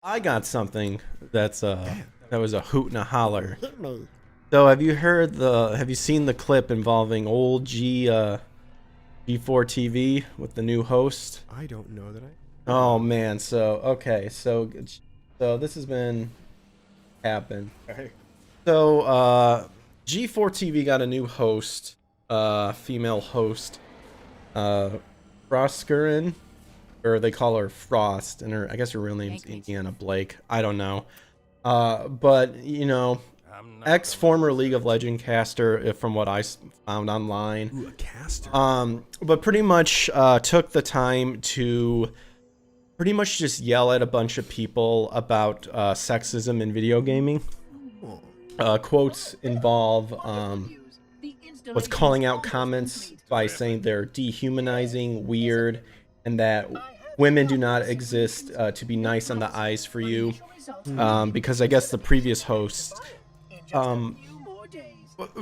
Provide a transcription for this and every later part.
I got something that's that was a hoot and a holler. Hit me. So have you seen the clip involving old G4TV with the new host? I don't know that I. Oh man, so this has been happened. Okay. So G4TV got a new host, female host, Froskerin, or they call her Frost, and I guess her real name's Indiana Blake. I don't know. But you know, former League of Legends caster, from what I found online. Ooh, a caster. But pretty much took the time to pretty much just yell at a bunch of people about sexism in video gaming. Quotes involve was calling out comments by saying they're dehumanizing, weird, and that women do not exist to be nice on the eyes for you. Because I guess the previous host,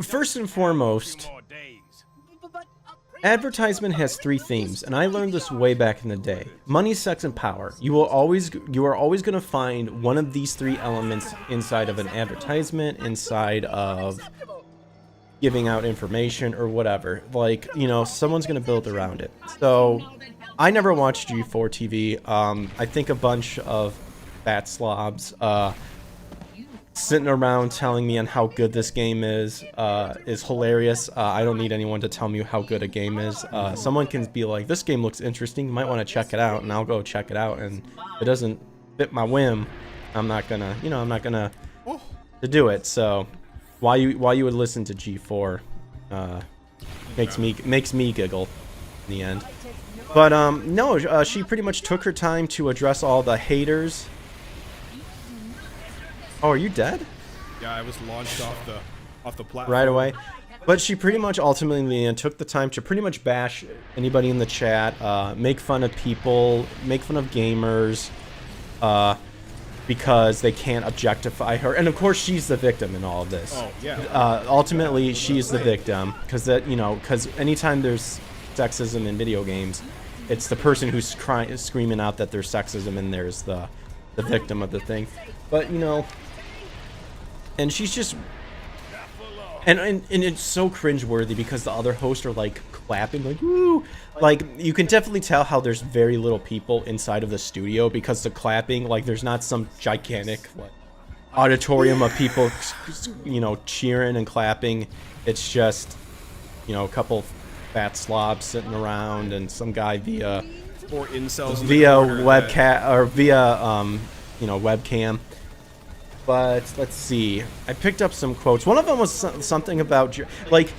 first and foremost, advertisement has three themes, and I learned this way back in the day: money, sex, and power. You are always going to find one of these three elements inside of an advertisement, inside of giving out information or whatever. Like, you know, someone's going to build around it. So I never watched G4 TV. I think a bunch of fat slobs sitting around telling me on how good this game is hilarious. I don't need anyone to tell me how good a game is. Someone can be like, this game looks interesting, you might want to check it out, and I'll go check it out, and if it doesn't fit my whim, I'm not gonna to do it. So why you would listen to G4 makes me giggle in the end. But no, she pretty much took her time to address all the haters. Oh, are you dead? Yeah, I was launched off the platform Right away. But she pretty much ultimately took the time to pretty much bash anybody in the chat, make fun of people, make fun of gamers, because they can't objectify her. And of course, she's the victim in all of this. Oh yeah. Ultimately, she's the victim, because anytime there's sexism in video games, it's the person who's screaming out that there's sexism, and there's the victim of the thing. But you know. And she's just, and it's so cringeworthy because the other hosts are like clapping, like woo, like you can definitely tell how there's very little people inside of the studio because the clapping, like there's not some gigantic like auditorium of people, you know, cheering and clapping. It's just, you know, a couple fat slobs sitting around and some guy via webcam or via webcam. But let's see. I picked up some quotes. One of them was something about, like,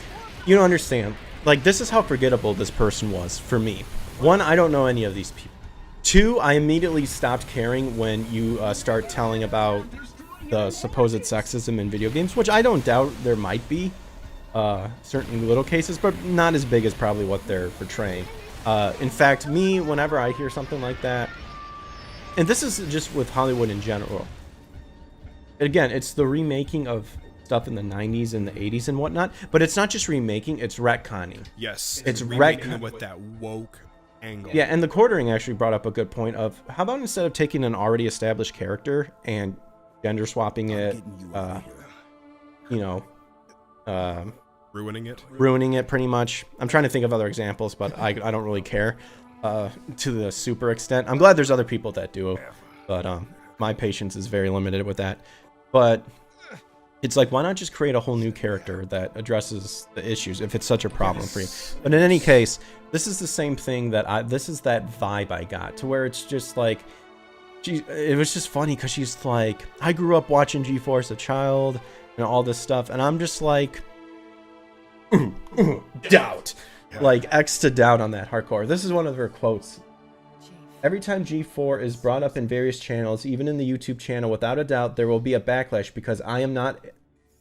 you don't understand. Like, this is how forgettable this person was for me. One, I don't know any of these people. Two, I immediately stopped caring when you start telling about the supposed sexism in video games, which I don't doubt there might be, certain little cases, but not as big as probably what they're portraying. In fact, whenever I hear something like that, and this is just with Hollywood in general. Again, it's the remaking of stuff in the 90s and the 80s and whatnot, but it's not just remaking, it's retconning. Yes, it's remaking with that woke angle. Yeah, and the quartering actually brought up a good point of, how about instead of taking an already established character and gender swapping it, ruining it pretty much. I'm trying to think of other examples, but I don't really care to the super extent. I'm glad there's other people that do, but my patience is very limited with that. But it's like, why not just create a whole new character that addresses the issues if it's such a problem for you? But in any case, this is the same thing this is that vibe I got, to where it's just like, it was just funny because she's like, I grew up watching G4 as a child and all this stuff, and I'm just like, doubt. Like, X to doubt on that hardcore. This is one of her quotes. Every time G4 is brought up in various channels, even in the YouTube channel, without a doubt, there will be a backlash because I am not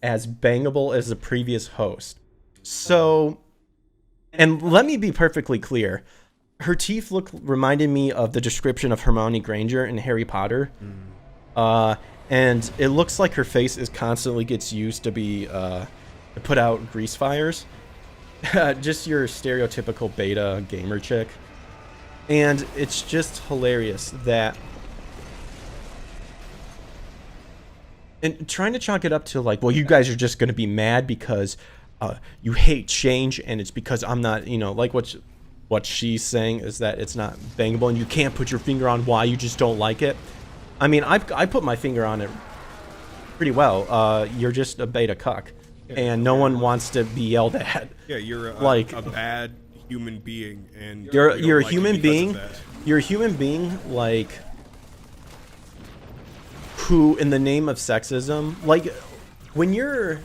as bangable as the previous host. So, and let me be perfectly clear. Her teeth reminded me of the description of Hermione Granger in Harry Potter. And it looks like her face constantly gets used to to put out grease fires. Just your stereotypical beta gamer chick. And it's just hilarious that and trying to chalk it up to like, well, you guys are just going to be mad because you hate change, and it's because I'm not, you know, like what she's saying is that it's not bangable and you can't put your finger on why you just don't like it. I mean, I put my finger on it pretty well. You're just a beta cuck, and no one wants to be yelled at. Yeah, you're like a bad human being, and you're a like human being. You're a human being, like, who, in the name of sexism, like, when you're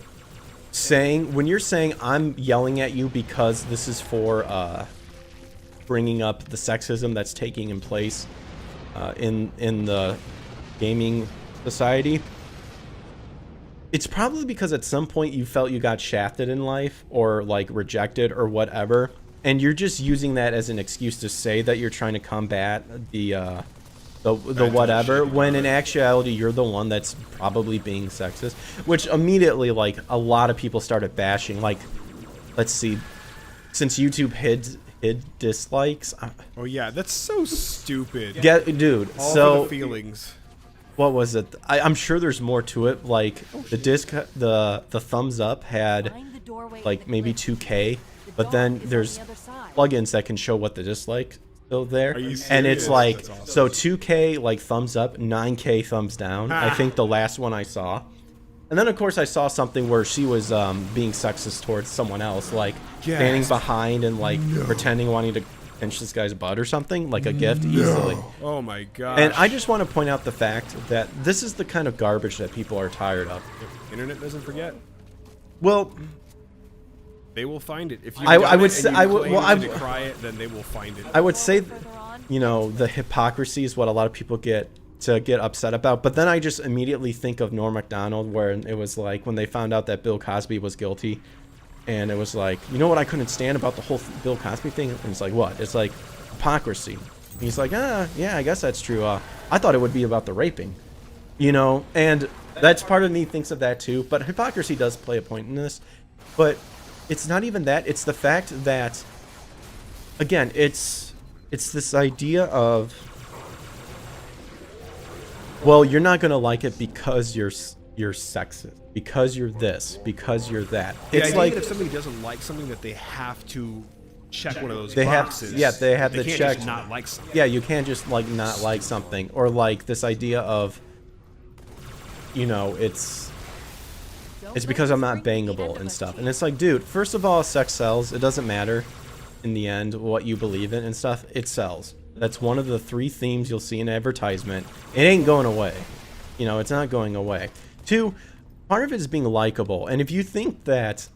saying I'm yelling at you because this is for bringing up the sexism that's taking in place in the gaming society, it's probably because at some point you felt you got shafted in life or like rejected or whatever, and you're just using that as an excuse to say that you're trying to combat the whatever, when in actuality you're the one that's probably being sexist, which immediately, like, a lot of people started bashing. Like, let's see, since YouTube hid dislikes. Oh yeah, that's so stupid. Dude, All so for the feelings. what was it? I'm sure there's more to it. Like, the thumbs up had like maybe 2K, but then there's plugins that can show what the dislike still there, and it's like, awesome. So 2K like thumbs up, 9K thumbs down. I think the last one I saw. And then of course I saw something where she was being sexist towards someone else, like standing behind and like pretending wanting to pinch this guy's butt or something, like a gift easily. Oh my god. And I just want to point out the fact that this is the kind of garbage that people are tired of. Internet doesn't forget. Well, they will find it. If you I would say decry it, then they will find it. I would say, you know, the hypocrisy is what a lot of people get upset about. But then I just immediately think of Norm Macdonald, where it was like when they found out that Bill Cosby was guilty, and it was like, you know what I couldn't stand about the whole Bill Cosby thing? And it's like, what? It's like hypocrisy. And he's like, yeah, I guess that's true. I thought it would be about the raping, you know, and that's part of me thinks of that too. But hypocrisy does play a point in this. But it's not even that. It's the fact that, again, it's this idea of, well, you're not gonna like it because you're sexist, because you're this, because you're that. It's like, if somebody doesn't like something, that they have to check one of those they boxes. they have to can't check. Just not like something. Yeah, you can't just like not like something, or like this idea of, you know, it's because I'm not bangable and stuff. And it's like, dude, first of all, sex sells. It doesn't matter in the end what you believe in and stuff. It sells. That's one of the 3 themes you'll see in advertisement. It ain't going away. You know, it's not going away. 2, part of it is being likable. And if you think that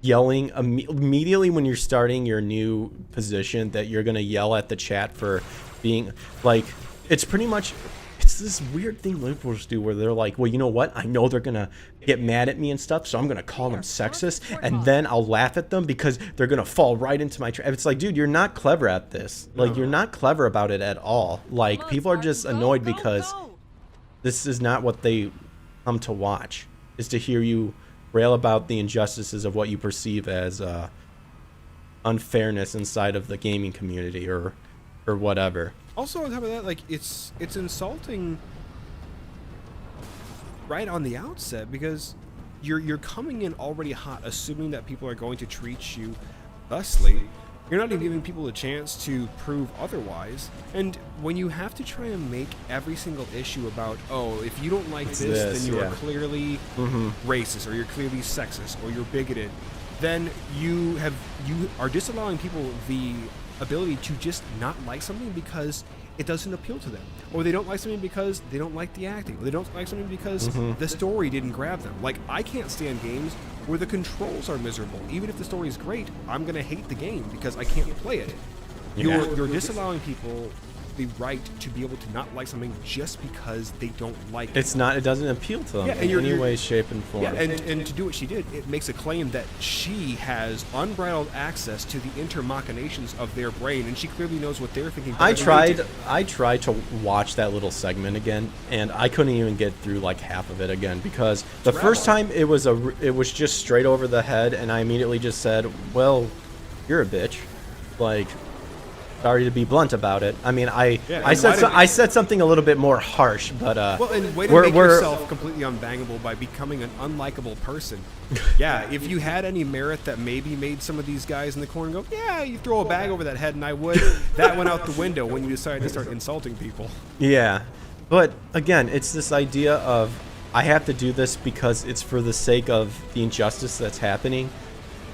yelling immediately when you're starting your new position, that you're going to yell at the chat for being like, it's pretty much, it's this weird thing liberals do where they're like, well, you know what? I know they're going to get mad at me and stuff, so I'm going to call them sexist, and then I'll laugh at them because they're going to fall right into my trap. It's like, dude, you're not clever at this. Like, you're not clever about it at all. Like, people are just annoyed because this is not what they come to watch, is to hear you rail about the injustices of what you perceive as unfairness inside of the gaming community or whatever. Also, on top of that, like, it's insulting right on the outset, because you're coming in already hot, assuming that people are going to treat you thusly. You're not even giving people a chance to prove otherwise. And when you have to try and make every single issue about, oh, if you don't like this, then you are clearly racist, or you're clearly sexist, or you're bigoted, then you are disallowing people the ability to just not like something because it doesn't appeal to them, or they don't like something because they don't like the acting, or they don't like something because the story didn't grab them. Like, I can't stand games where the controls are miserable. Even if the story is great, I'm gonna hate the game because I can't play it. You're disallowing people the right to be able to not like something just because they don't like it. It doesn't appeal to them in any way, shape, and form. Yeah, and to do what she did, it makes a claim that she has unbridled access to the inner machinations of their brain, and she clearly knows what they're thinking. I tried to watch that little segment again, and I couldn't even get through like half of it again, because the first time it was just straight over the head, and I immediately just said, well, you're a bitch. Like, Sorry to be blunt about it. I mean, I and said something a little bit more harsh, but well, and way to make yourself completely unbangable by becoming an unlikable person. Yeah, if you had any merit that maybe made some of these guys in the corner go, yeah, you throw a bag over that head and I would, that went out the window when you decided to start insulting people. Yeah, but again, it's this idea of I have to do this because it's for the sake of the injustice that's happening.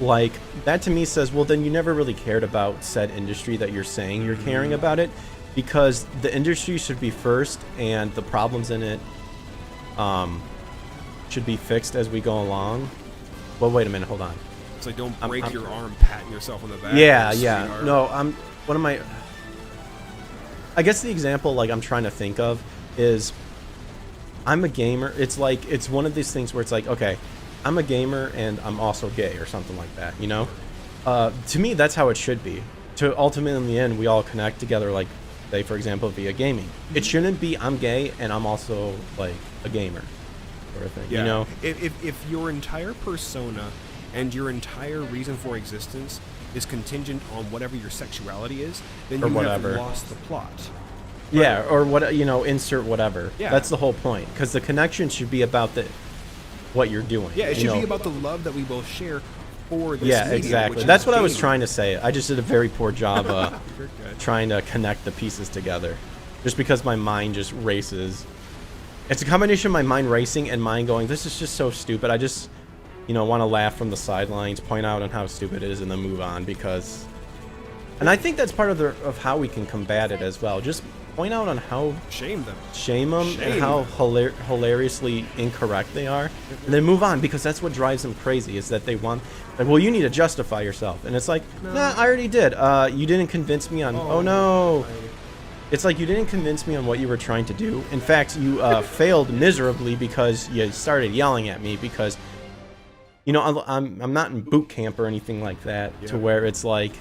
Like, that to me says, well, then you never really cared about said industry that you're saying you're caring about it, because the industry should be first and the problems in it should be fixed as we go along. Well, wait a minute, hold on. It's like, don't break your arm patting yourself on the back. Yeah. No, I guess the example, like, I'm trying to think of is I'm a gamer. It's like, it's one of these things where it's like, okay, I'm a gamer and I'm also gay or something like that, you know? To me, that's how it should be. To ultimately, in the end, we all connect together, like, say, for example, via gaming. It shouldn't be I'm gay and I'm also, like, a gamer sort of thing, you know? If your entire persona and your entire reason for existence is contingent on whatever your sexuality is, then you have lost the plot. Yeah, or what, you know, insert whatever. Yeah. That's the whole point, because the connection should be about what you're doing. Yeah, it should be about the love that we both share for this Yeah, media, exactly. That's what I was trying to say. I just did a very poor job trying to connect the pieces together. Just because my mind just races. It's a combination of my mind racing and mine going, this is just so stupid. I just, you know, want to laugh from the sidelines, point out on how stupid it is, and then move on because... And I think that's part of how we can combat it as well. Just point out on how... Shame them, and how hilariously incorrect they are. And then move on, because that's what drives them crazy, is that they want... Like, well, you need to justify yourself. And it's like, nah, I already did. You didn't convince me on... Oh, no. It's like you didn't convince me on what you were trying to do. In fact, you failed miserably because you started yelling at me because... You know, I'm not in boot camp or anything like that, to where it's like...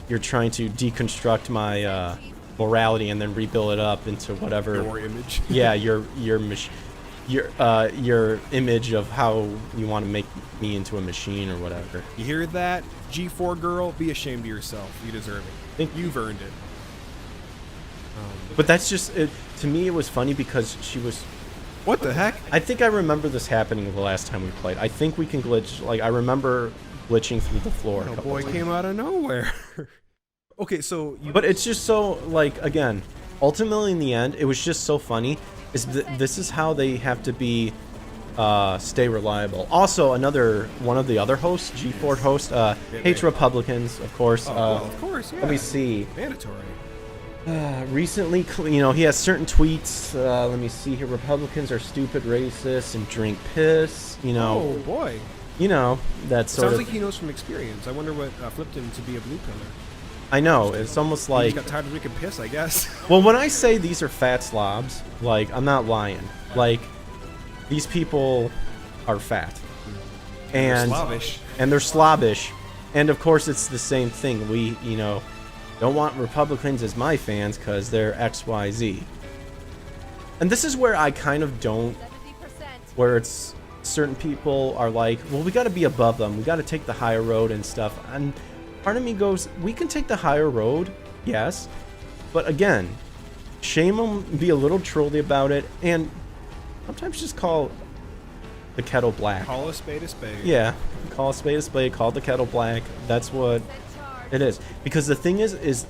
You're trying to deconstruct my morality and then rebuild it up into whatever your image. Yeah, your image of how you want to make me into a machine or whatever. You hear that, G4 girl? Be ashamed of yourself. You deserve it. Think you've earned it. But that's just it. To me, it was funny because she was. What the heck? I think I remember this happening the last time we played. I think we can glitch. Like, I remember glitching through the floor. Oh boy, came out of nowhere. Okay, so but it's just so, like, again, ultimately in the end, it was just so funny. This is how they have to be, stay reliable. Also, one of the other hosts, G4 host, hates Republicans, of course. Well, of course, yeah. Let me see. Mandatory. Recently, you know, he has certain tweets. Let me see here. Republicans are stupid, racist, and drink piss. You know. Oh boy. You know, that sort of. Sounds like he knows from experience. I wonder what flipped him to be a blue pillar. I know, it's almost like... He just got tired of drinking piss, I guess. Well, when I say these are fat slobs, like, I'm not lying. Like, these people are fat. And they're slobbish. And, of course, it's the same thing. We, you know, don't want Republicans as my fans because they're XYZ. And this is where I kind of don't... 70%. Where it's... Certain people are like, well, we got to be above them. We got to take the higher road and stuff. And... Part of me goes, we can take the higher road, yes, but again, shame them, be a little trolly about it, and sometimes just call the kettle black. Call a spade a spade. Yeah, call a spade, call the kettle black. That's what it is. Because the thing is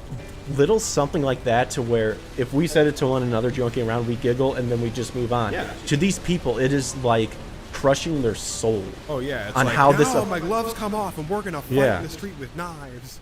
little something like that to where if we said it to one another joking around, we giggle and then we just move on. Yeah. To these people, it is like crushing their soul. Oh yeah, it's on like, how no, this my gloves come off and we're gonna fight in the street with knives.